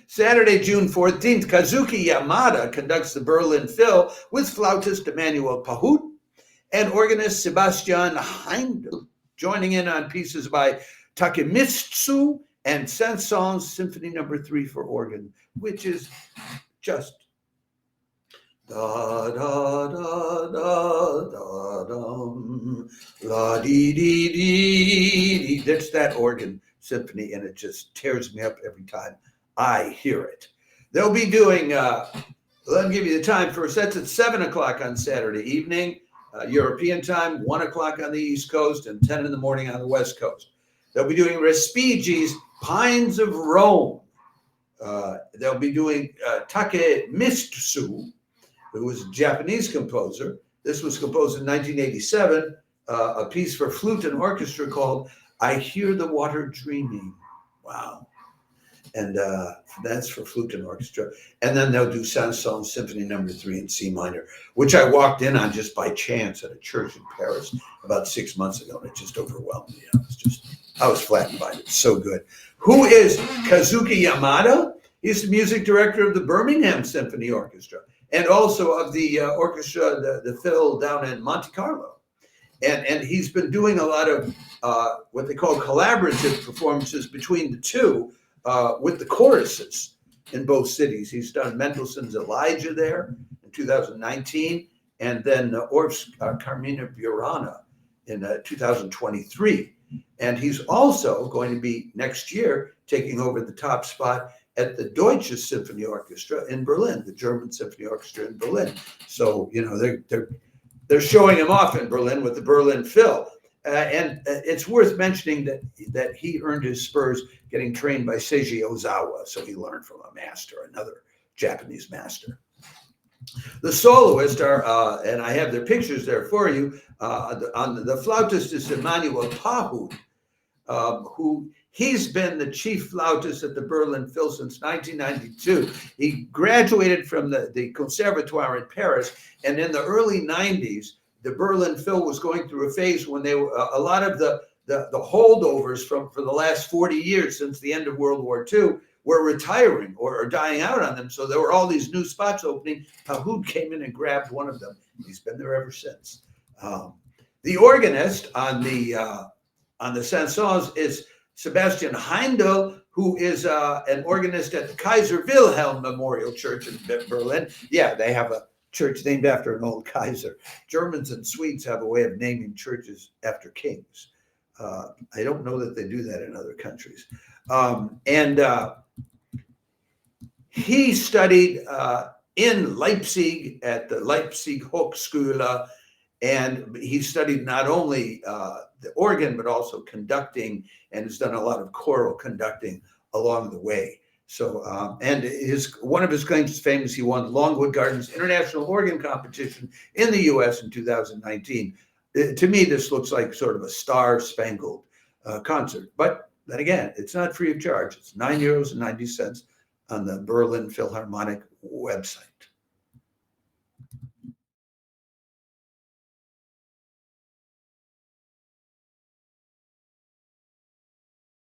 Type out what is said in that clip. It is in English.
Saturday, June 14th, Kazuki Yamada conducts the Berlin Phil with flautist Emmanuel Pahud and organist Sebastian Heidl, joining in on pieces by Takemitsu and Saint-Saëns Symphony No. 3 for organ, which is just da da da da da dum, la dee dee dee dee. That's that organ symphony, and it just tears me up every time I hear it. They'll be doing, let me give you the time first. That's at 7 o'clock on Saturday evening, European time, 1 o'clock on the East Coast, and 10 in the morning on the West Coast. They'll be doing Respighi's Pines of Rome. They'll be doing Takemitsu, who was a Japanese composer. This was composed in 1987, a piece for flute and orchestra called I Hear the Water Dreaming. Wow. And that's for flute and orchestra. And then they'll do Saint-Saëns Symphony No. 3 in C minor, which I walked in on just by chance at a church in Paris about 6 months ago, and it just overwhelmed me. I was flattened by it. It's so good. Who is Kazuki Yamada? He's the music director of the Birmingham Symphony Orchestra and also of the orchestra, the Phil down in Monte Carlo. And he's been doing a lot of what they call collaborative performances between the two with the choruses in both cities. He's done Mendelssohn's Elijah there in 2019, and then Orff's Carmina Burana in 2023. And he's also going to be next year taking over the top spot at the Deutsche Symphony Orchestra in Berlin, the German Symphony Orchestra in Berlin. So, you know, they're showing him off in Berlin with the Berlin Phil. And it's worth mentioning that he earned his spurs getting trained by Seiji Ozawa. So he learned from a master, another Japanese master. The soloists are, and I have their pictures there for you, the flautist is Emmanuel Pahud, who he's been the chief flautist at the Berlin Phil since 1992. He graduated from the Conservatoire in Paris, and in the early 90s, the Berlin Phil was going through a phase when they were a lot of the holdovers for the last 40 years since the end of World War II were retiring or dying out on them. So there were all these new spots opening. Pahud came in and grabbed one of them. He's been there ever since. The organist on the Saint-Saëns is Sebastian Heidl, who is an organist at the Kaiser Wilhelm Memorial Church in Berlin. Yeah, they have a church named after an old Kaiser. Germans and Swedes have a way of naming churches after kings. I don't know that they do that in other countries. He studied in Leipzig at the Leipzig Hochschule, and he studied not only the organ, but also conducting, and has done a lot of choral conducting along the way. So, and one of his claims to fame is he won Longwood Gardens International Organ Competition in the U.S. in 2019. To me, this looks like sort of a star-spangled concert. But then again, it's not free of charge. It's €9.90 on the Berlin Philharmonic website.